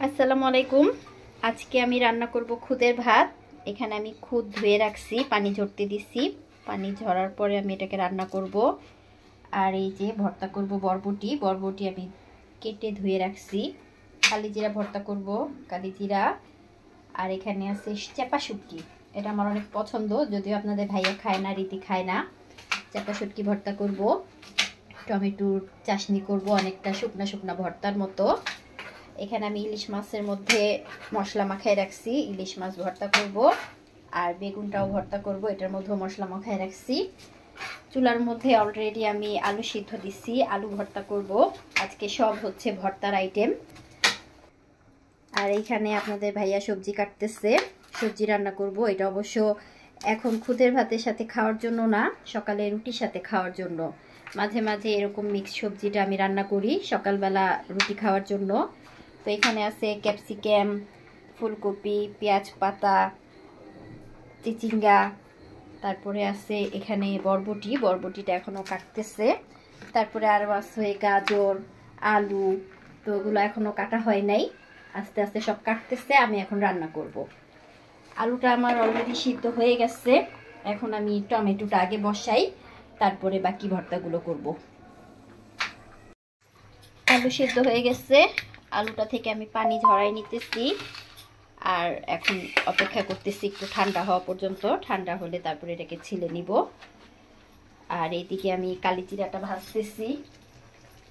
আসসালামু আলাইকুম। আজকে আমি রান্না করব খুদের ভাত। এখানে আমি খুদ ধুয়ে রাখছি, পানি ঝরতে দিছি। পানি ঝরার পরে আমি এটাকে রান্না করব। আর এই যে ভর্তা করব বরবটি। বরবটি আমি কেটে ধুয়ে রাখছি। কালিজিরা ভর্তা করব, কালিজিরা। আর এখানে আছে চাপা শুটকি। এটা আমার অনেক পছন্দ, যদিও আপনাদের ভাইয়া খায় না, রীতি খায় না। চাপা শুটকি ভর্তা করব, টমেটোর চাশনি করব, অনেকটা শুকনা শুকনা ভর্তার মতো। এখানে আমি ইলিশ মাছের মধ্যে মশলা মাখায় রাখছি, ইলিশ মাছ ভর্তা করব। আর বেগুনটাও ভর্তা করব, এটার মধ্যেও মশলা মাখায় রাখছি। চুলার মধ্যে অলরেডি আমি আলু সিদ্ধ দিচ্ছি, আলু ভর্তা করব। আজকে সব হচ্ছে ভর্তার আইটেম। আর এইখানে আপনাদের ভাইয়া সবজি কাটতেছে, সবজি রান্না করব। এটা অবশ্য এখন খুদের ভাতের সাথে খাওয়ার জন্য না, সকালে রুটির সাথে খাওয়ার জন্য। মাঝে মাঝে এরকম মিক্স সবজিটা আমি রান্না করি সকালবেলা রুটি খাওয়ার জন্য। তো এখানে আছে ক্যাপসিকাম, ফুলকপি, পেঁয়াজ পাতা, চিচিঙ্গা, তারপরে আছে এখানে বরবটি। বরবটিটা এখনও কাটতেছে। তারপরে আরও আছে গাজর, আলু। তো ওগুলো এখনও কাটা হয় নাই, আস্তে আস্তে সব কাটতেছে। আমি এখন রান্না করব। আলুটা আমার অলরেডি সিদ্ধ হয়ে গেছে। এখন আমি টমেটোটা আগে বসাই, তারপরে বাকি ভর্তাগুলো করব। আলু সিদ্ধ হয়ে গেছে, আলুটা থেকে আমি পানি ঝরাই নিতেছি। আর এখন অপেক্ষা করতেছি একটু ঠান্ডা হওয়া পর্যন্ত। ঠান্ডা হলে তারপরে এটাকে ছিলে নিব। আর এইদিকে আমি কালিজিরাটা ভাজতেছি,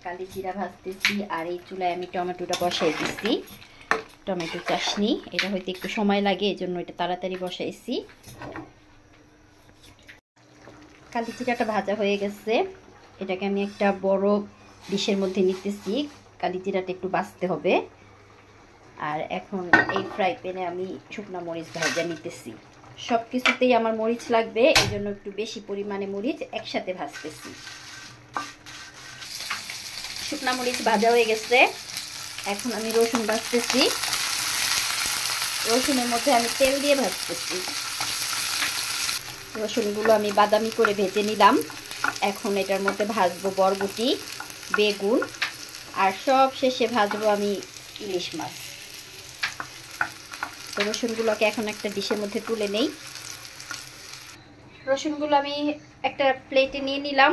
কালিজিরা ভাজতেছি। আর এই চুলায় আমি টমেটোটা বসাই দিচ্ছি, টমেটো চাশনি। এটা হয়তো একটু সময় লাগে, এই জন্য এটা তাড়াতাড়ি বসাইছি। কালিজিরাটা ভাজা হয়ে গেছে, এটাকে আমি একটা বড় ডিশের মধ্যে নিতেছি। কালিজিরাটা একটু বাছতে হবে। আর এখন এই ফ্রাই প্যানে আমি শুকনা মরিচ ভাজা নিতেছি। সব কিছুতেই আমার মরিচ লাগবে, এই জন্য একটু বেশি পরিমাণে মরিচ একসাথে ভাজতেছি। শুকনা মরিচ ভাজা হয়ে গেছে, এখন আমি রসুন ভাজতেছি। রসুনের মধ্যে আমি তেল দিয়ে ভাজতেছি। রসুনগুলো আমি বাদামি করে ভেজে নিলাম। এখন এটার মধ্যে ভাজবো বরবটি, বেগুন, আর সব শেষে ভাজবো আমি ইলিশ মাছ। তো রসুনগুলোকে এখন একটা ডিশের মধ্যে তুলে নেই। রসুনগুলো আমি একটা প্লেটে নিয়ে নিলাম।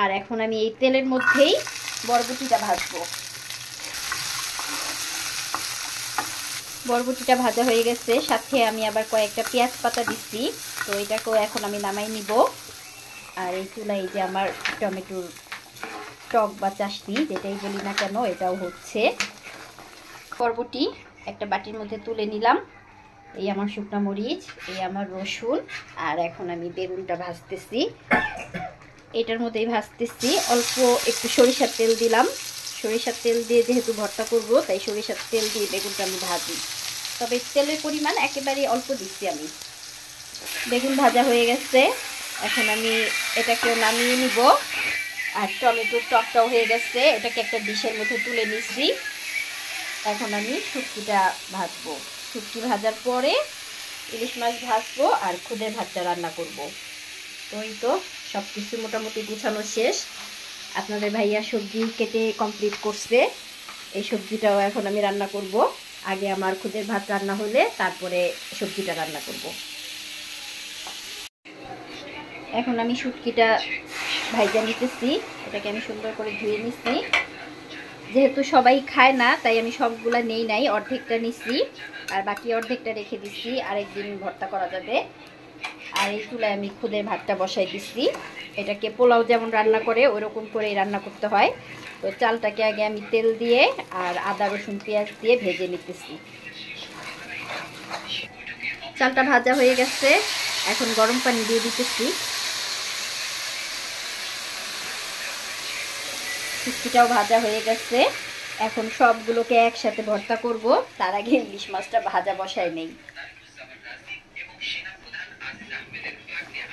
আর এখন আমি এই তেলের মধ্যেই বরবটিটা ভাজবো। বরবটিটা ভাজা হয়ে গেছে, সাথে আমি আবার কয়েকটা পেঁয়াজ পাতা দিচ্ছি। তো এটাকেও এখন আমি নামাই নিব। আর এই চুলায় যে আমার টমেটোর টক বা চাশনি, যেটাই বলি না কেন, এটাও হচ্ছে। বরবটি একটা বাটির মধ্যে তুলে নিলাম। এই আমার শুকনা মরিচ, এই আমার রসুন। আর এখন আমি বেগুনটা ভাজতেছি, এটার মধ্যেই ভাজতেছি। অল্প একটু সরিষার তেল দিলাম। সরিষার তেল দিয়ে যেহেতু ভর্তা করব, তাই সরিষার তেল দিয়ে বেগুনটা আমি ভাজি। তবে তেলের পরিমাণ একেবারে অল্প দিচ্ছি আমি। বেগুন ভাজা হয়ে গেছে, এখন আমি এটাকেও নামিয়ে নিব। আর টমেটোর টকটাও হয়ে গেছে, এটাকে একটা ডিশের মধ্যে তুলে নিচ্ছি। এখন আমি শুটকিটা ভাজবো। শুটকি ভাজার পরে ইলিশ মাছ ভাজবো আর খুদের ভাতটা রান্না করব। তো এই তো সব কিছু মোটামুটি গুছানো শেষ। আপনাদের ভাইয়া সবজি কেটে কমপ্লিট করছে। এই সবজিটাও এখন আমি রান্না করব। আগে আমার খুদের ভাত রান্না হলে তারপরে সবজিটা রান্না করব। এখন আমি শুটকিটা ভাইজা নিতেছি। এটাকে আমি সুন্দর করে ধুয়ে নিচ্ছি। যেহেতু সবাই খায় না, তাই আমি সবগুলা নেই নাই, অর্ধেকটা নিচ্ছি। আর বাকি অর্ধেকটা রেখে দিচ্ছি, আরেকদিন ভর্তা করা যাবে। আর এই চুলায় আমি খুদের ভাতটা বসাই দিচ্ছি। এটাকে পোলাও যেমন রান্না করে ওরকম করেই রান্না করতে হয়। তো চালটাকে আগে আমি তেল দিয়ে আর আদা রসুন পেঁয়াজ দিয়ে ভেজে নিতেছি। চালটা ভাজা হয়ে গেছে, এখন গরম পানি দিয়ে দিতেছি। শুটকিটাও ভাজা হয়ে গেছে, এখন সবগুলোকে একসাথে ভর্তা করব। তার আগে ইলিশ মাছটা ভাজা বসায় নেই।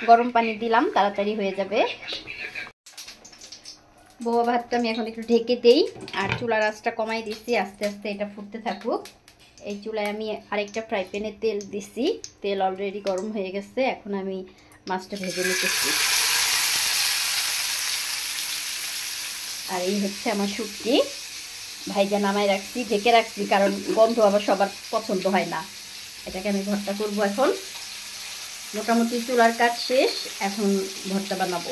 গরম পানি দিলাম, তাড়াতাড়ি হয়ে যাবে। বোয়া ভাতটা আমি এখন একটু ঢেকে দেই। আর চুলার আঁচটা কমাই দিচ্ছি, আস্তে আস্তে এটা ফুটতে থাকুক। এই চুলায় আমি আরেকটা ফ্রাই প্যানে তেল দিচ্ছি। তেল অলরেডি গরম হয়ে গেছে, এখন আমি মাছটা ভেজে নিতেছি। আর এই হচ্ছে আমার শুটকি। ভাইজা নামাই রাখছি, ঢেকে রাখছি, কারণ গন্ধ আবার সবার পছন্দ হয় না। এটাকে আমি ভর্তা করব এখন। মোটামুটি চুলার কাজ শেষ, এখন ভর্তা বানাবো।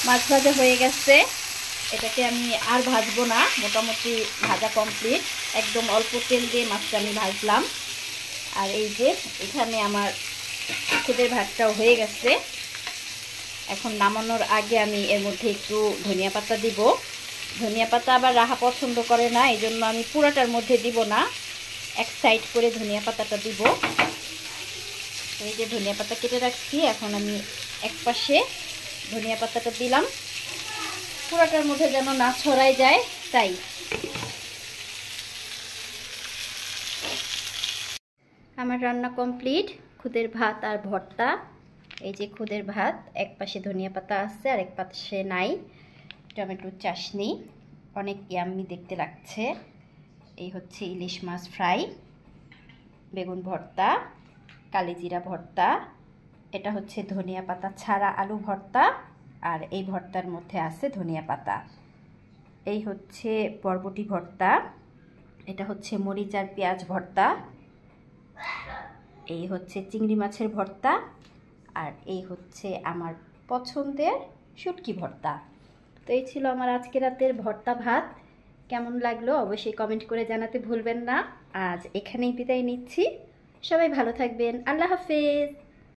মাছ ভাজা হয়ে গেছে, এটাকে আমি আর ভাজবো না, মোটামুটি ভাজা কমপ্লিট। একদম অল্প তেল দিয়ে মাছটা আমি ভাজলাম। আর এই যে এখানে আমার খুদের ভাতটাও হয়ে গেছে। এখন নামানোর আগে আমি এর মধ্যে একটু ধনিয়া পাতা দিব। ধনিয়া পাতা আবার রাহা পছন্দ করে না, এই জন্য আমি পুরাটার মধ্যে দিব না, এক সাইড করে ধনিয়া পাতাটা দিব। এই যে ধনিয়া পাতা কেটে রাখছি, এখন আমি এক পাশে ধনিয়া পাতাটা দিলাম, পুরাটার মধ্যে যেন না ছড়ায় যায় তাই। আমার রান্না কমপ্লিট, খুদের ভাত আর ভর্তা। এই যে খুদের ভাত, এক পাশে ধনিয়া পাতা আছে আর এক পাশে নাই, টমেটোর চাশনি, অনেক ইয়াম্মি দেখতে লাগছে। এই হচ্ছে ইলিশ মাছ ফ্রাই, বেগুন ভর্তা, কালিজিরা ভর্তা, এটা হচ্ছে ধনিয়া পাতা ছাড়া আলু ভর্তা, আর এই ভর্তার মধ্যে আছে ধনিয়া পাতা। এই হচ্ছে বরবটি ভর্তা, এটা হচ্ছে মরিচ আর পেঁয়াজ ভর্তা, এই হচ্ছে চিংড়ি মাছের ভর্তা, আর এই হচ্ছে আমার পছন্দের শুটকি ভর্তা। তো এই ছিল আমার আজকে রাতের ভর্তা ভাত। কেমন লাগলো অবশ্যই কমেন্ট করে জানাতে ভুলবেন না। আজ এখানেই বিদায় নিচ্ছি, সবাই ভালো থাকবেন, আল্লাহ হাফেজ।